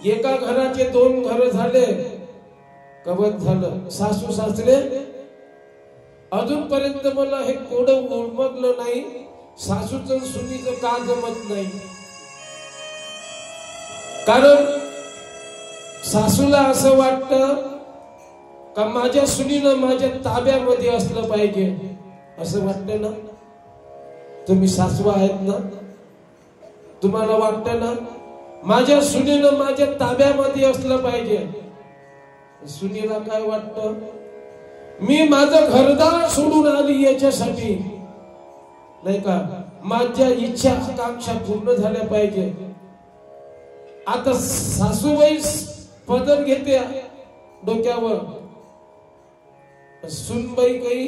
एका घराचे 2 घर झाले, कवच झालं. सासू सासरे अजूनपर्यंत मला हे कोडं उमगलं नाही, सासूचं सुनीचं का जमत नाही. कारण सासूला असं वाटतं का माझ्या सुनीनं माझ्या ताब्यामध्ये असलं पाहिजे, असं वाटतं ना. तुम्ही सासू आहेत ना, तुम्हाला वाटतं ना माझ्या सुनीनं माझ्या ताब्यामध्ये असलं पाहिजे. सुनीला काय वाटतं, मी माझं घरदार सोडून आली याच्यासाठी, नाही का, माझ्या इच्छा आकांक्षा पूर्ण झाल्या पाहिजे. आता सासूबाई पदर घेते डोक्यावर, सुनबाई काही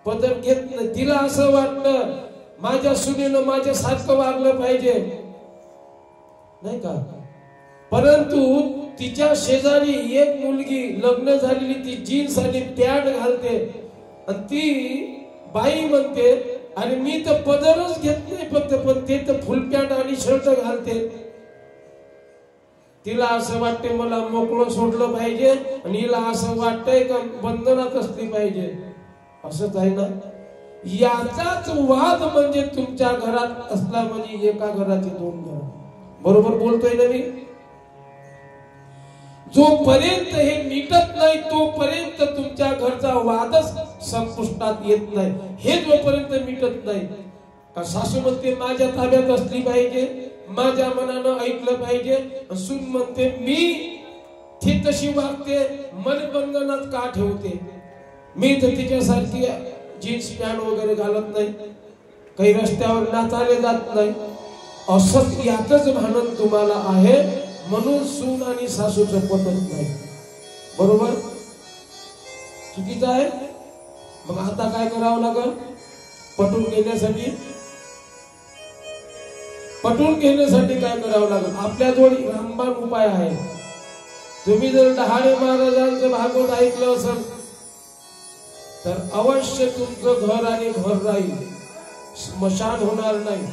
पदर घेत नाही. तिला असं वाटतं माझ्या सुनेनं माझ्या सारखं वागलं पाहिजे, नाही का. परंतु तिच्या शेजारी एक मुलगी लग्न झालेली, ती जीन्स आणि पॅन्ट घालते आणि ती बाई म्हणते आणि मी तर पदरच घेत नाही फक्त, पण ते तर फुल पॅन्ट आणि शर्ट घालते. तिला असं वाटते मला मोकळं सोडलं पाहिजे आणि हिला असं वाटतंय का बंधनात असली पाहिजे. असंच आहे ना. याचाच वाद म्हणजे तुमच्या घरात असला म्हणजे एका घराचे 2 घर. बरोबर बोलतोय ना मी. जोपर्यंत हे मिटत नाही तोपर्यंत तुमच्या घरचा वादच संपुष्टात येत नाही. हे जोपर्यंत मिटत नाही का सासू म्हणते माझ्या ताब्यात असली पाहिजे, माझ्या मनानं ऐकलं पाहिजे, सून म्हणते मी ती तशी वागते, मन बंधनात का ठेवते, मी तर तिच्यासारखी जीन्स पॅन्ट वगैरे घालत नाही, काही रस्त्यावर नाचायला जात नाही. असं यातच भांडण तुम्हाला आहे, म्हणून सून आणि सासूचं पटत नाही. बरोबर, चुकीचं आहे. मग आता काय करावं लागल, पटवून घेण्यासाठी काय करावं लागेल. आपल्याजवळ रामबाण उपाय आहे. तुम्ही जर डहाळे महाराजांचं भागवत ऐकलं असेल तर अवश्य तुमचं घर आणि घर राहील, स्मशान होणार नाही.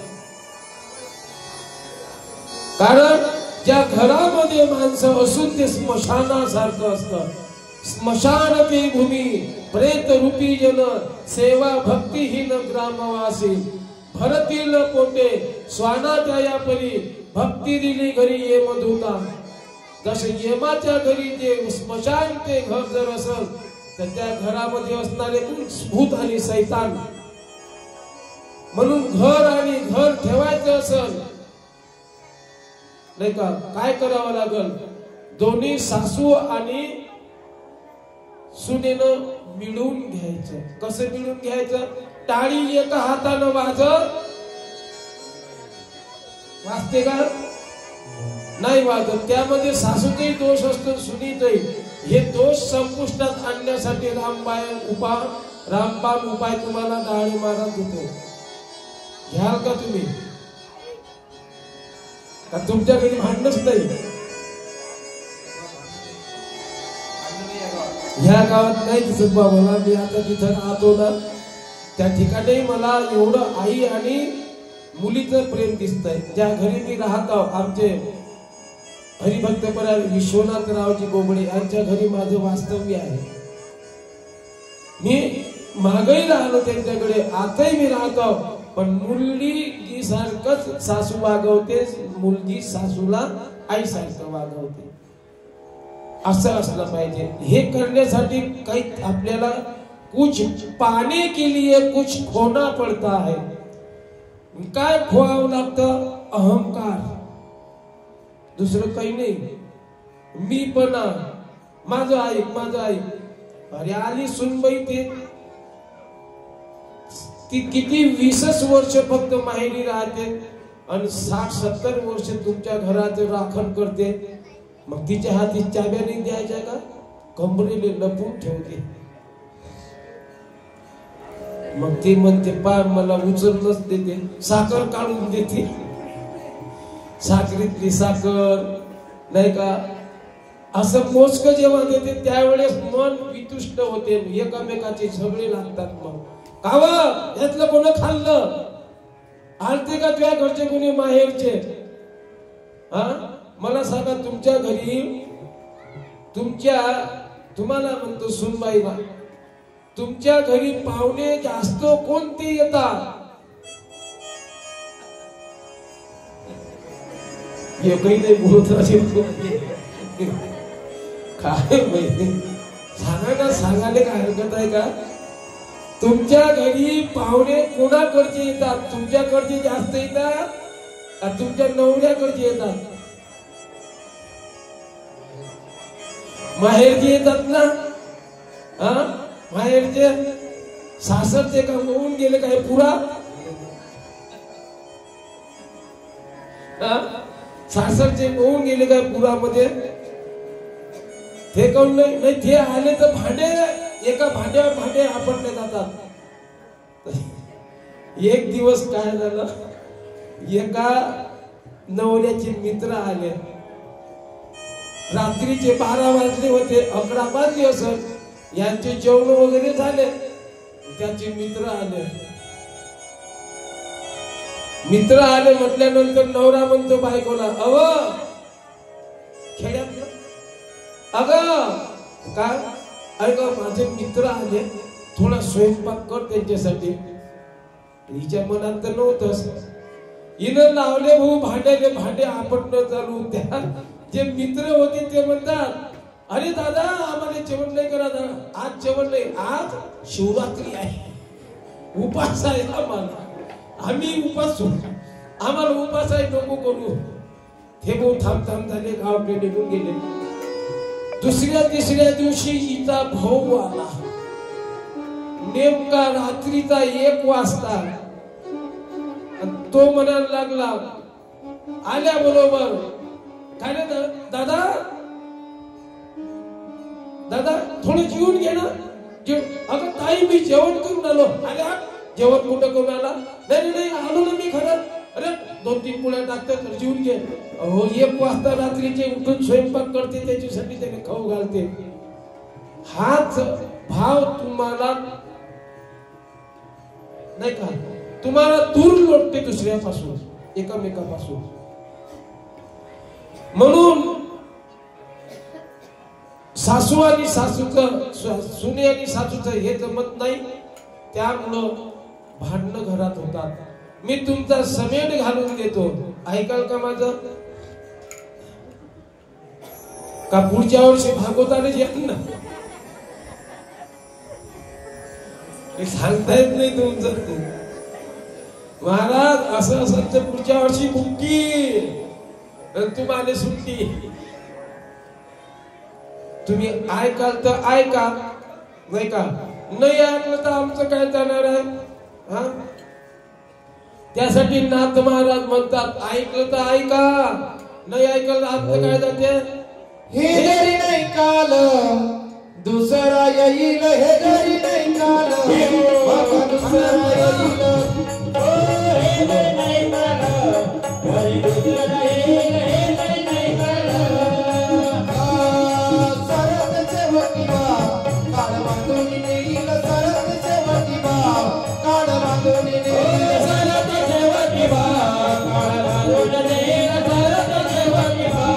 कारण ज्या घरामध्ये माणसं असून ते स्मशानासारखं असतं. स्मशान ते भूमी प्रेत रूपी जन, सेवा भक्तिहीन ग्रामवासी, भरतील पोटे स्वानाच्या या परी, भक्ती दिली घरी ये मधुता. जसे यमाच्या घरी जे स्मशान ते घर जर असेल तर त्या घरामध्ये असणारे भूत आणि शैतान. म्हणून घर आणि घर ठेवायचं असेल नाही का, काय करावं लागल, दोन्ही सासू आणि सुनेनं मिळून घ्यायचं. कसं मिळून घ्यायचं, टाळी एका हातानं वाजते का, नाही वाजत. त्यामध्ये सासूचाही दोष असतो, सुनीचाही. हे दोष संपुष्टात आणण्यासाठी रामबाण उपाय तुम्हाला डहाळे महाराज देतो. घ्याल का तुम्ही, का तुमच्या घरी भांडणच नाही. ह्या गावात नाही दिसत बाबाला. मी आता तिथं राहतो ना त्या ठिकाणी मला एवढं आई आणि मुलीचं प्रेम दिसतंय. ज्या घरी मी राहतो, आमचे हरिभक्तपरा विश्वनाथरावजी बोबडे यांच्या घरी माझं वास्तव्य आहे. मी मागही राहिलो त्यांच्याकडे, आताही मी राहतो. पण मुलगी सारखंच सासू वागवते, मुलगी सासूला आई सारखं वागवते. असं असलं पाहिजे. हे करण्यासाठी काही आपल्याला कुछ पाने के लिए कुछ खोना पड़ता है. काय खोवावं लागतं, अहंकार, दुसरं काही नाही. मी पण माझं ऐक. अरे आली सुनबाई, ती किती 20 वर्ष फक्त माहेरी राहते आणि 60-70 वर्ष तुमच्या घराचं राखण करते. मग तिच्या हाती चाब्या नाही द्यायच्या का, कंबरेले लपून ठेवते. मग ती म्हणते पा मला उचलच देते, साखर काढून देते, साखरेतली साखर नाही का. असं मोजकं जेव्हा देते त्यावेळेस मन वितुष्ट होते, एकामेकाचे झगडे लागतात. मग कावा यातलं कोण खाल्लं, आलते का तुझ्या घरचे कोणी माहेरचे, हा मला सांगा तुमच्या घरी तुम्हाला म्हणतो सुनबाईला, तुमच्या घरी पाहुणे जास्त कोणते येतात? एकही नाही बोलत काय माहिती, सांगायला काय हरकत आहे का? तुमच्या घरी पाहुणे कोणाकडचे येतात? तुमच्याकडचे जास्त येतात का तुमच्या नवऱ्याकडचे येतात? माहेरचे येतात ना? माहेरचे सासरचे का होऊन गेले काय पुरा? सासरचे होऊन गेले काय पुरामध्ये? ते कोण नाही, ते आले तर भांडे एका भांड्यावर भांडे आपटले जातात. एक दिवस काय झालं, एका नवऱ्याचे मित्र आले, रात्रीचे 12 वाजले होते, 11 वाजले असत, यांचे जेवण वगैरे झाले, त्याचे मित्र आले म्हटल्यानंतर नवरा म्हणतो बायकोला, अव खेड्यात काय, अरे का माझे मित्र आले, थोडा स्वयंपाक कर त्यांच्यासाठी. हिच्या मनात तर नव्हतंच, हिनं लावले भाऊ भांडे आपटणं चालू. त्या जे मित्र होते ते म्हणतात, अरे दादा आम्हाला जेवण नाही करा दादा, आज जेवण नाही, आज शिवरात्री आहे, उपास आहे आम्हाला, आम्ही उपास सोडू, आम्हाला उपास आहे, नको करू. हे भाऊ थांब झाले, गावाकडे निघून गेले. दुसऱ्या तिसऱ्या दिवशी हिचा भाऊ आला, नेमका रात्रीचा 1 वाजता. तो म्हणायला लागला आल्या बरोबर, काय रे दादा थोडं जेवून घे ना. अगं ताई मी जेवण करून आलो. आल्या जेवण कुठं करून आला? नाही आलो ना मी खरं. अरे 2-3 पोळ्या टाकते तर जेवून घे. अहो 1 वाजता रात्रीचे उठून स्वयंपाक करते, त्याच्यासाठी त्याने खाऊ घालते. हाच भाव तुम्हाला नाही का, तुम्हाला दूर लोटते दुसऱ्यापासून, एकमेकापासून. म्हणून सासू आणि सुने आणि सासूचं हे जमत नाही, त्यामुळं भांडणं घरात होतात. मी तुमचा समेट घालून देतो, ऐकाल का माझं? का पुढच्या वर्षी भागवताने येत ना, सांगता येत नाही तुमचं. महाराज असं असेल तर पुढच्या वर्षी बुक्की, तुम्हाला सुट्टी. तुम्ही ऐकाल तर ऐका, नाही का? नाही ऐकलं तर आमचं काय जाणार आहे? त्यासाठी नाथ महाराज म्हणतात, ऐकलं तर ऐका, नाही ऐकलं तर आमचं काय जाते? हे जरी नाही काल दुसरा येईल, हे जरी नाही काल बाबा दुसरा येईल. हे जरी नाही काल घरी दुसरा येईल, हे जरी नाही काल. सरत सेवकी बा काळ बांधून येईल, सरत सेवकी बा काळ बांधून येईल, सरत सेवकी बा काळ बांधून येईल, सरत सेवकी बा.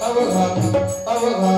अवघा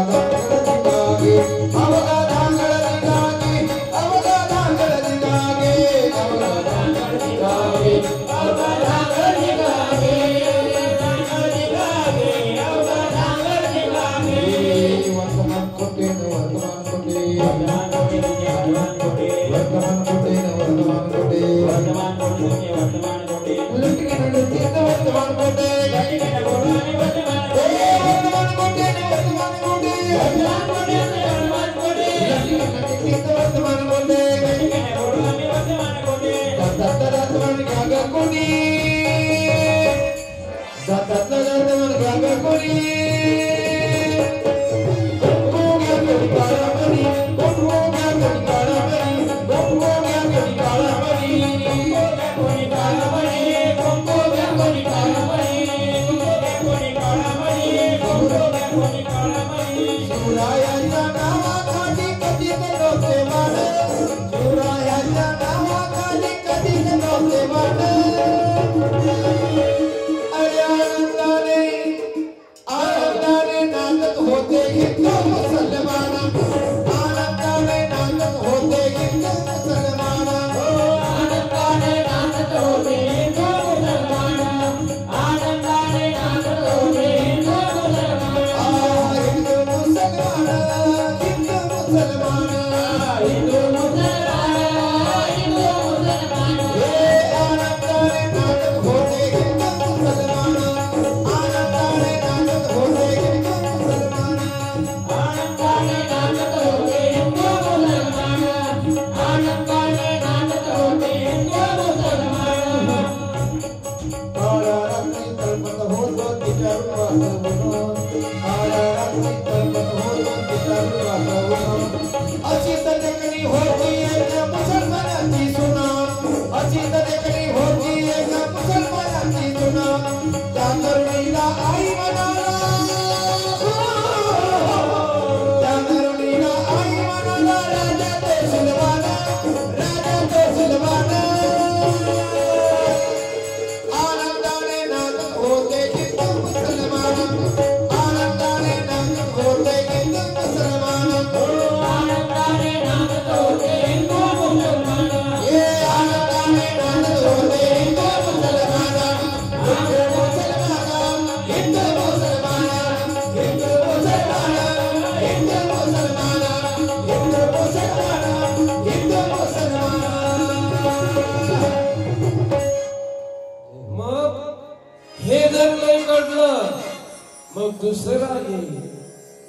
दुसरा येईल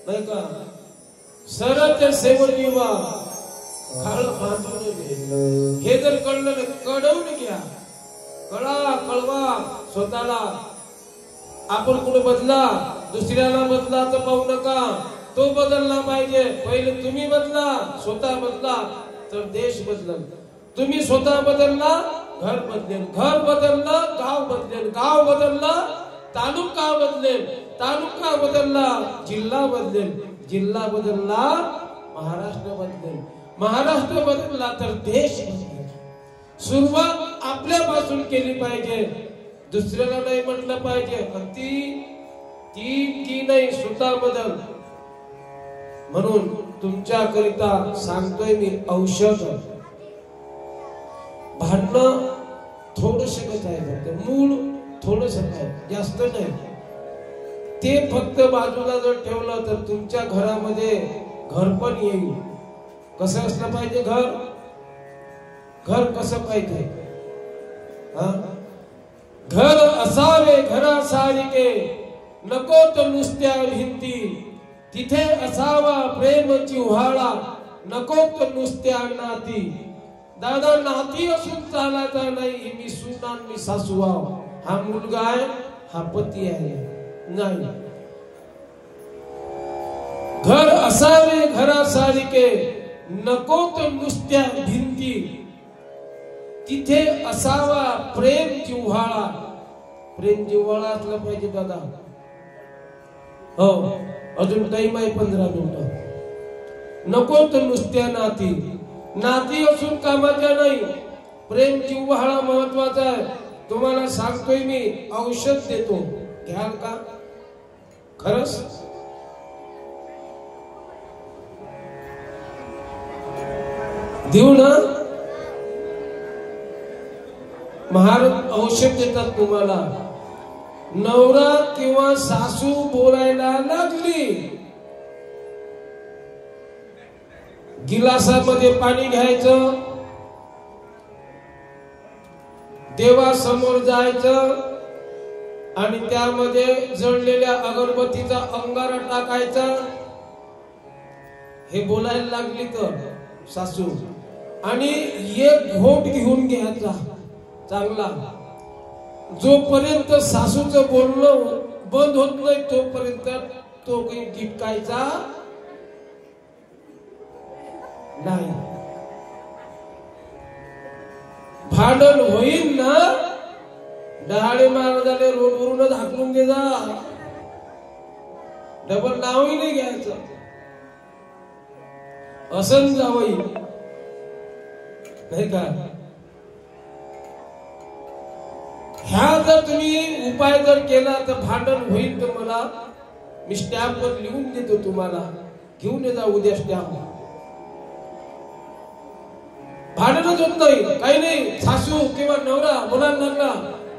नाही का सरळ सेवन विवाह खाळ बांधून घे हे जर कळलं ना कळवून घ्या कळवा स्वतःला आपण कुठे बदला दुसऱ्याला बदला तर पाहू नका तो बदलला पाहिजे पहिले तुम्ही बदला स्वतः बदला तर देश बदलेल तुम्ही स्वतः बदलला घर बदलेल घर बदललं गाव बदलेल गाव बदललं तालुका बदलेल तालुका बदलला जिल्हा बदलेल जिल्हा बदलला महाराष्ट्र बदलेल महाराष्ट्र बदलला तर देश बदलेल सुरुवात आपल्यापासून केली पाहिजे दुसऱ्याला नाही म्हटलं पाहिजे ती नाही स्वतः बदल म्हणून तुमच्या करिता सांगतोय मी औषध भांडणं थोडंसं आहे फक्त मूळ थोडंसं आहे जास्त नाही ते फक्त बाजूला जर ठेवलं तर तुमच्या घरामध्ये घर पण येईल कसं असलं पाहिजे घर कसं पाहिजे घर असावे घरासारखे नको तर नुसत्या भिंती तिथे असावा प्रेम जिव्हाळा नको तर नुसत्या नाती दादा नाती असून चालायचा नाही मी सुना मी सासू हा मुलगा आहे हा पती आहे नाही घर असावे घरासारखे नको तर नुसत्या भिंती तिथे असावा प्रेम जिव्हाळा असला पाहिजे दादा हो अजून टाइम आहे 15 मिनिटं नको तर नुसत्या नाती असून कामाच्या नाही प्रेम जिव्हाळा महत्वाचा आहे तुम्हाला सांगतोय मी औषध देतो घ्याल का खरंच देऊ ना महाराज औषध देतात तुम्हाला नवरा किंवा सासू बोलायला लागली गिलासामध्ये पाणी घ्यायचं देवासमोर जायचं आणि त्यामध्ये जळलेल्या अगरबत्तीचा अंगारा टाकायचा हे बोलायला लागली तर सासू आणि एक घोट घेऊन घ्यायचा चांगला जोपर्यंत सासूचं बोलणं बंद होत नाही तोपर्यंत तो काही टिटकायचा नाही. भांडण होईल ना, डहाळे महाराजाने रोडवरूनच हाकलून दे जा, डबल नावही नाही घ्यायचं. असं जावई नाही का. ह्या जर तुम्ही उपाय जर केला तर भांडण होईल. तर मला मी स्टॅम्पवर लिहून देतो, तुम्हाला घेऊन ये जा उद्या स्टॅम्प. भांडणच होत नाही, काही नाही. सासू किंवा नवरा मुलांना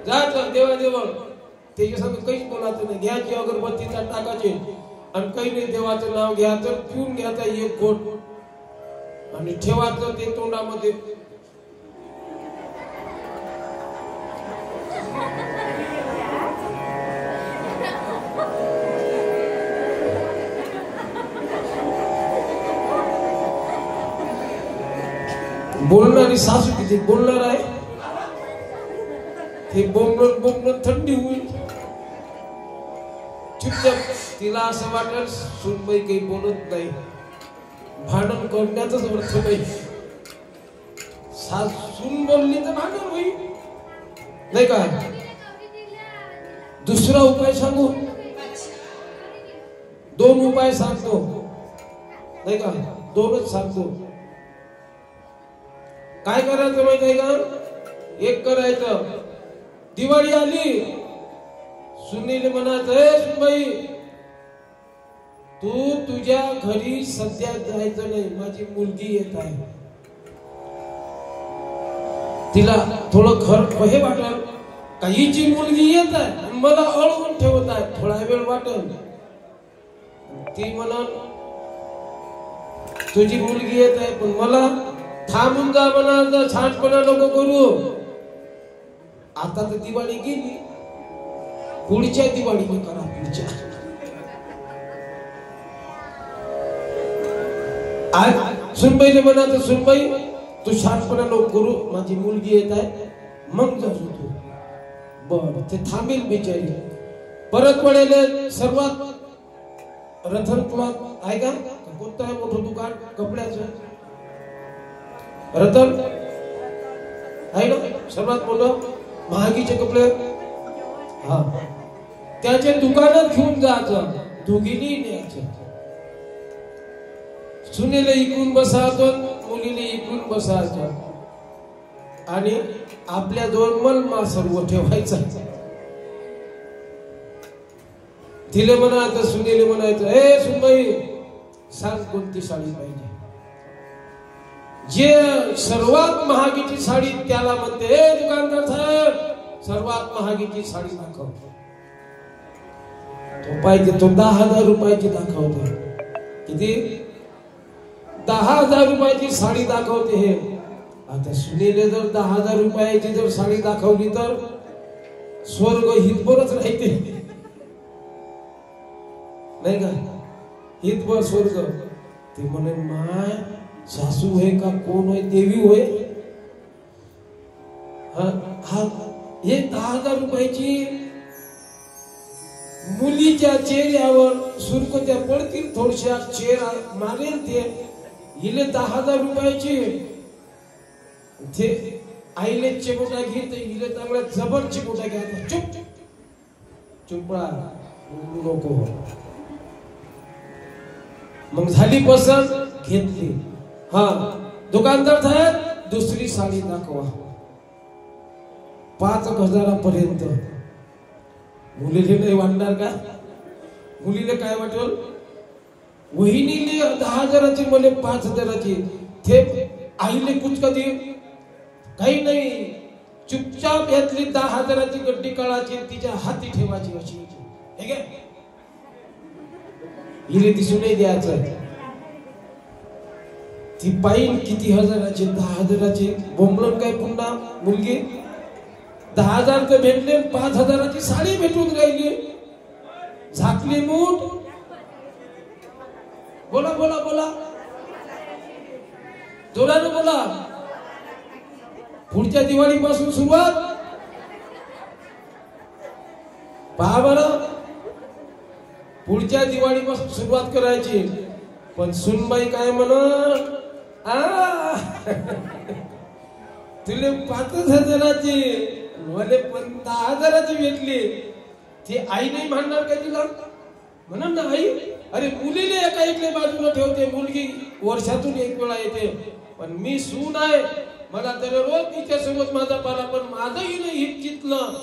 जायचं देवादेवळ, त्याच्यासंग काहीच बोलायचं नाही. घ्यायची अगरबत्तीचा टाकायचे आणि काही नाही, देवाचं नाव घ्यायचं, पिऊन घ्यायचा एक घोट आणि ठेवायचं ते तोंडामध्ये. बोलणारी सासू किती बोलणार आहे, ते बोंबलत थंडी होईल. चुपचाप तिला असं वाटेल सुनबाई काही बोलत नाही, भांडण करण्याचाच अर्थ नाही. सून बोलली तर भांडण होईल नाही का. दुसरा उपाय सांगू, दोन उपाय सांगतो नाही का, दोनच सांगतो. काय करायचं माहिती आहे का. एक करायचं, दिवाळी आली, सुनील म्हणायचं, सुनबाई तू तुझ्या घरी सध्या जायचं नाही, माझी मुलगी येत आहे. तिला थोडं घर हे वाटल का हिची मुलगी येत आहे, मला अडवून ठेवत आहे, थोडा वेळ वाटल. ती म्हणा तुझी मुलगी येत आहे पण मला थांबून जा म्हणा, छानपणा नको करू. आता तर दिवाळी गेली, पुढच्या दिवाळीने करा. पुढच्या सुनबाईने म्हणा तर सुनबाई तू छानपणा नको करू, माझी मुलगी येत आहे, मग जाऊ तू. बर ते थांबेल बिचारी. परत पडेल सर्वात रतन क्लॉथ आहे का, कोणतं आहे मोठं दुकान कपड्याचं, रतन आहे ना सर्वात मोठं, महागीचे कपडे. हा त्याचे दुकानात घेऊन जायचं, दोघींनी न्यायचं. सुनेला इकडून बसायचं, मुलीने इकडून बसायचं आणि आपल्या दोन मलमा सर्व ठेवायचा. तिले म्हणायचं, सुनेले म्हणायचं, ए सुनबाई सांग कोणती साडी पाहिजे. जे सर्वात महागीची साडी त्याला म्हणते, ए दुकानदार साहेब सर्वात महागीची साडी दाखव. तो पाहिजे तो 10,000 रुपयाची दाखवते. किती? 10,000 रुपयाची साडी दाखवते. हे आता सुनेले जर 10,000 रुपयाची जर साडी दाखवली तर स्वर्ग हितभरच राहते नाही का, हितभर स्वर्ग. ते म्हणे माय सासू होय का कोण होय, देवी होय. हा हे 10,000 रुपयाची मुलीच्या चेहऱ्यावर सुरकुत्या पडतील, थोडशा चेहरा मारेल ते. हिले 10,000 रुपयाची ते आईले चिमटा घेत, हिले चांगला जबर चिमटा घ्यायचा. चुप चुपळा नको. मग झाली पसंत, घेतली. हा दुकानदार साहेब दुसरी साडी दाखवा. 5,000 पर्यंत. मुलीला नाही वाटणार का, मुलीला काय वाटेल, वहिनीले 10,000ची मला 5,000ची. ते आईले कुछ कधी काही नाही, चुपचाप यातली 10,000ची गड्डी काढायची, तिच्या हाती ठेवायची अशी. हे काय हिरे दिसून नाही द्यायचं. ती पाहिन किती हजाराची, 10,000ची. बोंबलन काय पुन्हा मुलगी 10,000 तर भेटले, 5,000ची साडी भेटून राहिली. झाकली मूठ. बोला बोला बोला जोरानं बोला. पुढच्या दिवाळीपासून सुरुवात. पहा बरं पुढच्या दिवाळीपासून सुरुवात करायची. पण सुनबाई काय म्हणत, तुले 5,000ची मला 10,000ची भेटली. ती आई नाही म्हणणार का तिला? म्हणून ना आई, अरे मुलीने एका इकडे बाजूला ठेवते, मुलगी वर्षातून एक वेळा येते. पण मी सून आहे, मला दररोज तिच्यासोबत माझा पाला. पण माझंही नाही हित जितलं.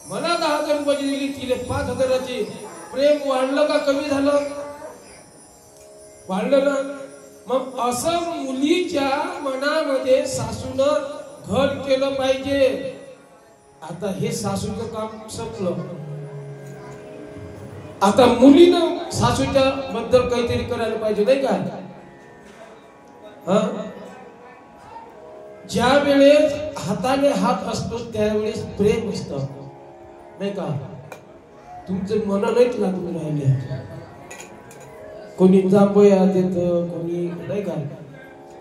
मला 10,000 रुपयाची दिली, तिले 5,000ची. प्रेम वाढलं का कमी झालं? वाढलं ना. मग असं मुलीच्या मनामध्ये सासूनं घर केलं पाहिजे. आता हे सासूचं काम संपलं. आता मुलीनं सासूच्या बद्दल काहीतरी करायला पाहिजे, नाही का? ज्या वेळेस हाताने हात असतो त्यावेळेस प्रेम असतं, नाही का? तुमचं मन नाहीच लागून राहिले. कोणी जांभया देत, कोणी नाही का?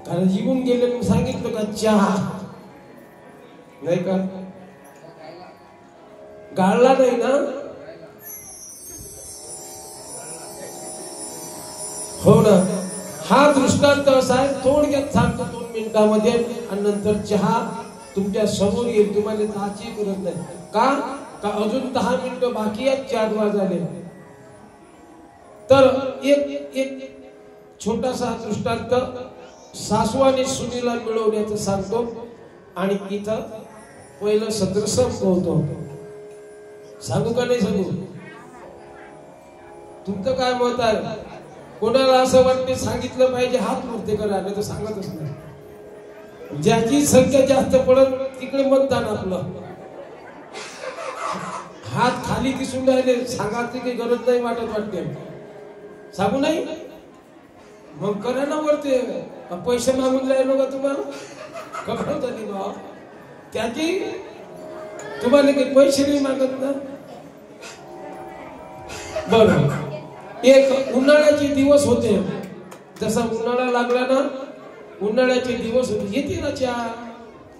कारण येऊन गेले सांगितलं का चहा, नाही का? गाळला नाही ना? हो ना. हा दृष्टांत असा आहे, थोडक्यात सांगतो 2 मिनिटांमध्ये, आणि नंतर चहा तुमच्या समोर येईल. तुम्हाला चहाची गरज नाही का? का अजून 10 मिनिटं बाकी आहेत, 4 वाजले. तर एक छोटासा दृष्टांत सासू आणि सुनीला मिळवण्याचं सांगतो, आणि इथं पहिलं सत्र संपवतो. सांगू का नाही सांगू? तुमचं काय मत आहे? कोणाला असं वाटते सांगितलं पाहिजे हात वरती करा, नाही तर सांगतच नाही. ज्याची संख्या जास्त पडत तिकडे मतदान आपलं. हात खाली दिसून राहिले, सांगायची काही गरज नाही वाटत वाटते. सांगू नाही? मग करा ना वरते. पैसे मागून राहिलो का तुम्हाला? खबर झाली बा त्याची. तुम्हाला काही पैसे नाही मागत ना. बरं, एक उन्हाळ्याचे दिवस होते. जसा उन्हाळा लागला ना, उन्हाळ्याचे दिवस होते. येते ना चहा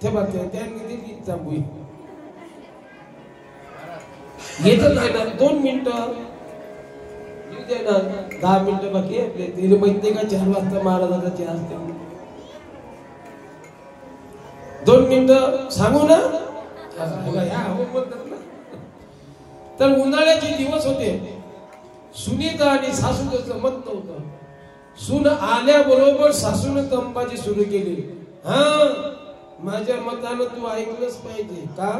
ठेवा, त्यांनी दिली जांभूई. येत नाही ना, 2 मिनिटं येऊ दे ना. 10 मिनिटं बाकी आपले. तिला माहित नाही का 4 वाजता महाराजाचा चहा असते. 2 मिनिटं सांगू ना. तर उन्हाळ्याचे दिवस होते. सुनीता आणि सासूचं जमत नव्हतं. सून आल्याबरोबर सासून तंबाजी सुरू केली. माझ्या मतानं तू ऐकलंच पाहिजे का?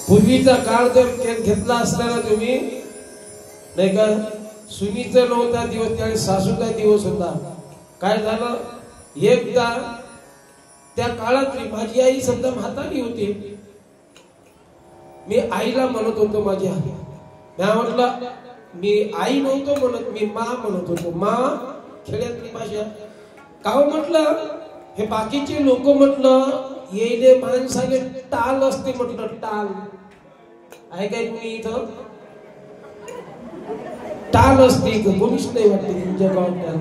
पूर्वीचा काळ जर घेतला असता ना तुम्ही, नाही का? सुनीचा नव्हता दिवस, त्यावेळी सासूचा दिवस होता. काय झालं, एकदा त्या काळात माझी आई समजा म्हातारी होती. मी आईला म्हणत होतो माझ्या. मी म्हटलं, मी आई नव्हतो म्हणत, मी मा म्हणत होतो. मा खेड्यातली भाषा. का म्हटलं, हे बाकीचे लोक म्हटलं येले माणसाले टाल असते म्हटलं. टाल आहे काय कुणी इथं? टाल असते इथं कोणीच नाही वाटते तुमच्या गावात. टाल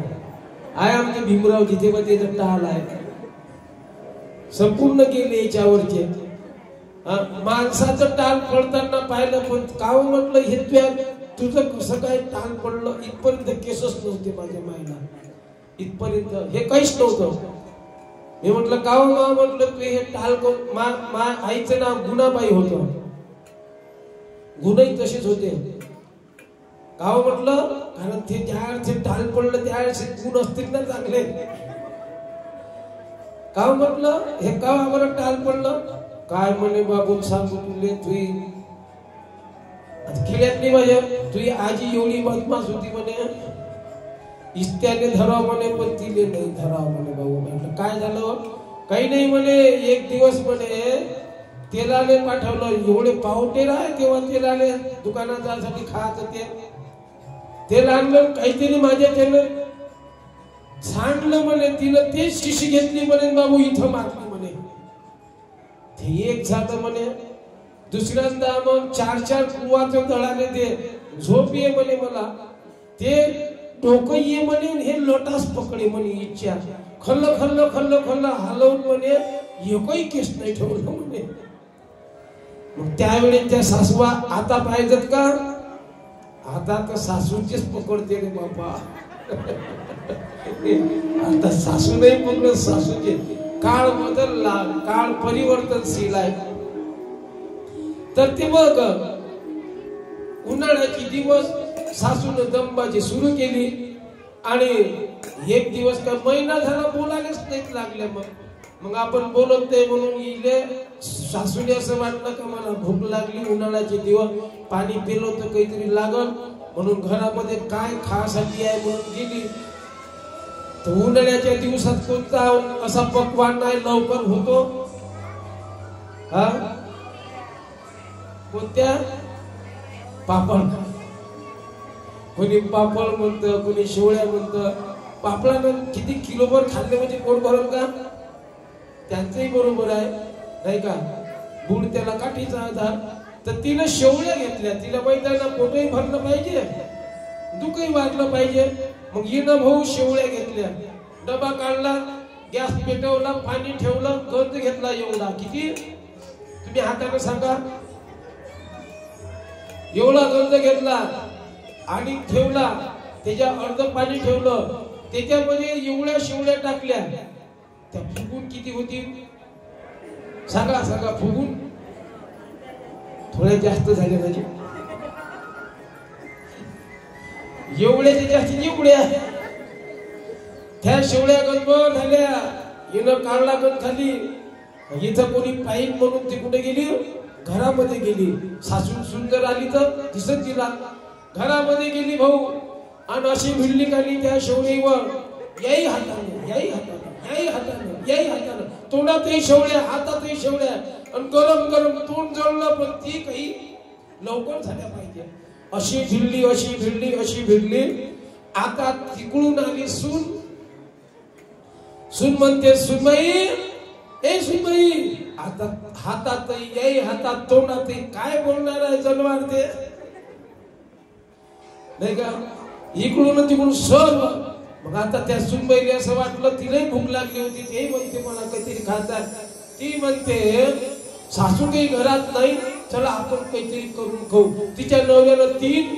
आहे आमचे भीमराव जिथे मध्ये टाल आहे. संपूर्ण गेले याच्यावरचे. माणसाचं टाल पडताना पाहिलं. पण काव म्हटलं, हे तुझं कसं काय टाल पडलं? इथपर्यंत केसच नव्हते माझ्या मायला, इथपर्यंत हे काहीच नव्हतं. मी म्हटलं काव मा, म्हटलं तू हे टाल कोण? आईचं नाव गुणाबाई होतं. गुणही तसेच होते. काव म्हटलं, कारण ते ज्या टाल पडलं त्यावेळेस गुण असतील ना चांगले. काव म्हटलं, हे काव आम्हाला टाल पडलं? काय म्हणे बाबू सांगू तुले, तुझी खेड्यातली माझ्या तुझी आजी एवढी बदमाश होती म्हणे. इस्त्याने धराव म्हणे, पण तिले नाही धराव म्हणे. भाऊ म्हटलं काय झालं? काही नाही म्हणे. एक दिवस म्हणे तेलाने पाठवलं. एवढे पावटेर आहे तेव्हा तेलाने दुकानात जाण्यासाठी खायचं तेल आणलं. काहीतरी माझ्या त्यानं सांडलं म्हणे. तिनं तेच शिशी घेतली म्हणे. बाबू इथं मारली म्हणे. ते एक झालं म्हणे. दुसऱ्यांदा मग 4 कुवाचं दळाले ते झोप ये म्हणे मला. ते डोकं ये म्हणे, हे लोटास पकडे म्हणे. इच्छा खल्ल खल्ल खल्ल खल्ल हलवून म्हणे एकही केस नाही ठेवलं म्हणे. मग त्यावेळी त्या सासवा आता पाहिजेत का? आता तर सासूचीच पकडते रे बाबा. आता सासू नाही पकडत, सासूचे. काळ बदलला, काळ परिवर्तनशील आहे. तर ते बघ उन्हाळ्याची दिवस सासून दमबाजी सुरू केली आणि एक दिवस का महिना झाला बोलायलाच नाहीत लागले. मग आपण बोलत नाही म्हणून गेले. सासूने असं वाटलं का मला भूक लागली, उन्हाळ्याचे दिवस पाणी पिलं तर काहीतरी लागल म्हणून घरामध्ये काय खासाठी आहे म्हणून गेली. तर उन्हाळ्याच्या दिवसात कोणता असा पक्वान नाही लवकर होतो? हा कोणत्या? पापड. कोणी पापड म्हणतं, कोणी शेवळ्या म्हणतं. पापडानं किती किलोभर खाल्ले म्हणजे पोट भरल का? त्यांचंही बरोबर आहे नाही का? बुड त्याला काठीचा आधार. तर तिनं शेवळ्या घेतल्या. तिला माहिती आहे ना पोटही भरलं पाहिजे, दुखही वाढलं पाहिजे. मग हिनं भाऊ शेवळ्या घेतल्या, डबा काढला, गॅस पेटवला, पाणी ठेवलं, गंज घेतला एवढा. किती तुम्ही हाताने सांगा? एवढा गंज घेतला आणि ठेवला. त्याच्या अर्ध पाणी ठेवलं, त्याच्यामध्ये एवढ्या शेवळ्या टाकल्या. त्या फुगून किती होतील सांगा? सांगा फुगून थोड्या जास्त झाल्या पाहिजे. एवढ्याच्या जास्त एवढ्या. त्या शेवळ्या गंजभर झाल्या. हिनं काढला गंज खाली. इथं कोणी पाहिजे म्हणून ती कुठे गेली? घरामध्ये गेली. सासू सुंदर आली तर दिसत तिला. घरामध्ये गेली भाऊ आणि अशी भिडली काढली त्या शेवळीवर. याही हाताने, याही हाताने, याही हाताने, याही हाताने. तोंडातही शेवळ्या, हातातही शेवळ्या. आणि गरम गरम तोंड जळलं पण ती काही लवकर झाल्या पाहिजे. अशी भिडली, अशी भिडली, अशी भिडली. आता तिकडून आली सून. सून म्हणते सुनबाई, ए सुनबाई, आता हातातही याही हातात तोंडातही काय बोलणार आहे जन्मार ते नाही का? इकडून तिकडून सर्व. मग आता त्या सुनबाईला असं वाटलं तिलाही भूक लागली होती. ते म्हणते मला काहीतरी खातात. ती म्हणते सासू काही घरात नाही, चला आपण काहीतरी करून खाऊ. तिच्या नवऱ्याला 3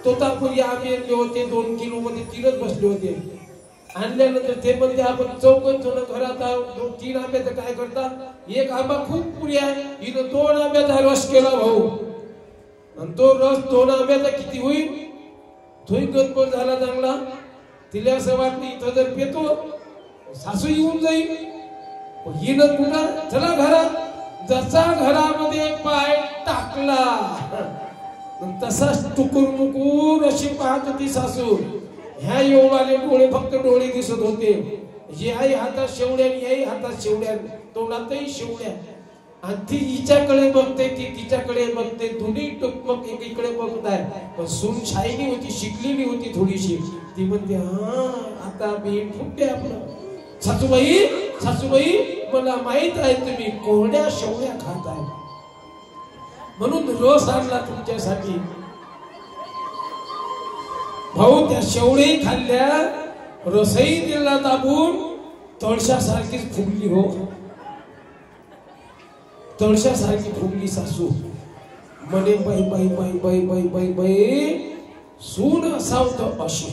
तोतापुरी आंबे आणले होते. 2 किलो मध्ये 3च बसले होते. आणल्यानंतर ते म्हणते आपण चौकच जण घरात आहोत. 3 आंब्याचं काय करता? एक आंबा खूप पुरी आहे. हिनं 2 आंब्याचा रस केला भाऊ. आणि तो रस 2 आंब्याचा किती होईल? थोडी गणपत झाला चांगला. तिला असं वाटलं इथं जर पेतो सासू येऊन जाईल. हिनं कुठं? चला घरात. जसा घरामध्ये पाय टाकला तसाच टुकूर मुकूर अशी पाहत होती सासू. ह्या एवढाले डोळे, फक्त डोळे दिसत होते. याही हातात शेवड्या, याही हातात शेवड्या, तोंडातही शेवड्या. आणि ती हिच्याकडे बघते, ती तिच्याकडे बघते. दोन्ही टुकमक एकीकडे बघत आहे. पण सून शाईनी होती, शिकलेली होती थोडीशी. ती म्हणते हा आता मी फुटते आपलं. सासूबाई, सासूबाई, मला माहित आहे तुम्ही कोरड्या शेवड्या खाताय म्हणून रस आणला तुमच्यासाठी. भाऊ त्या शेवड्याही खाल्ल्या, रसही दिला दाबून. तळशासारखीच फुगली हो, तळशासारखी फुगली सासू. म्हणे बाई बाई बाई बाई बाई बाई बाई, सून असावत अशी.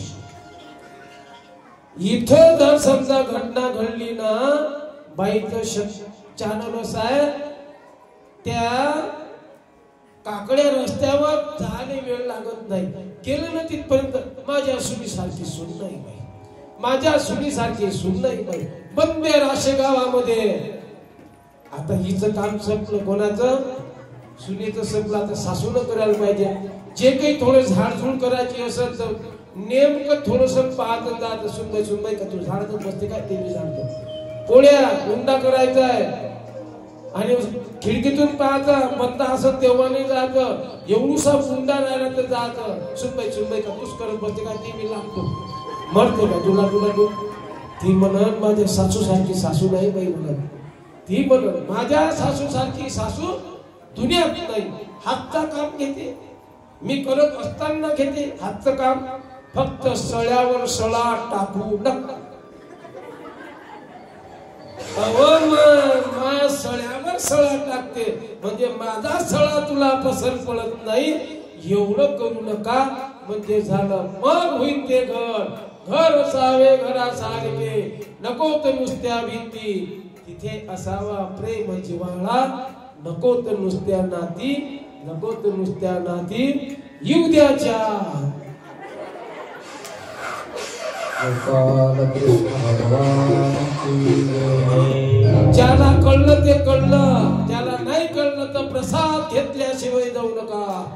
इथं जर समजा घटना घडली ना, बाईचं चॅनल असं आहे, त्या काकड्या रस्त्यावर जाणे वेळ लागत नाही. गेलं ना तिथपर्यंत माझ्या सुनीसारखी सून नाही बाई, माझ्या सुनीसारखी सून नाही बाई. बंदे राशे गावामध्ये. आता हिचं काम संपलं. कोणाचं? सुनीचं संपलं. आता सासूनं करायला पाहिजे. जे काही थोडं झाडझूड करायची असेल तर नेमकं थोडस पाहत जात. सुनबाई, सुनबाई का तू झाडतच बसते काय? ते मी झाडतो. पोळ्या उंडा करायचा आहे आणि खिडकीतून पाहतं बंद असं तेव्हा नाही जायचं. एवढूसा उंडा राहिला तर जायचं. सुनबाई, सुनबाई का तूच करत बसते काय? ते मी लागतो. मरते का तुला? तुला ती म्हणत माझ्या सासू सारखी सासू नाही बाई म्हणत. ती म्हणत माझ्या सासू सारखी सासू दुनियात नाही. हातचं काम घेते मी, करत असताना घेते हातचं काम. फक्त सळ्यावर सळा टाकू नका. सळ्यावर सळा टाकते म्हणजे माझा सळा तुला पसंत पडत नाही एवढं करू नका. म्हणजे झालं. मग होईल ते घर. घर असावे घरासारखे, नको तर नुसत्या भीती. तिथे असावा प्रेम जिव्हाळा, नको तर नुसत्या नाती, नको तर नुसत्या नाती. येऊ द्याच्या ज्याला कळलं ते कळलं, ज्याला नाही कळलं तर प्रसाद घेतल्याशिवाय जाऊ नका.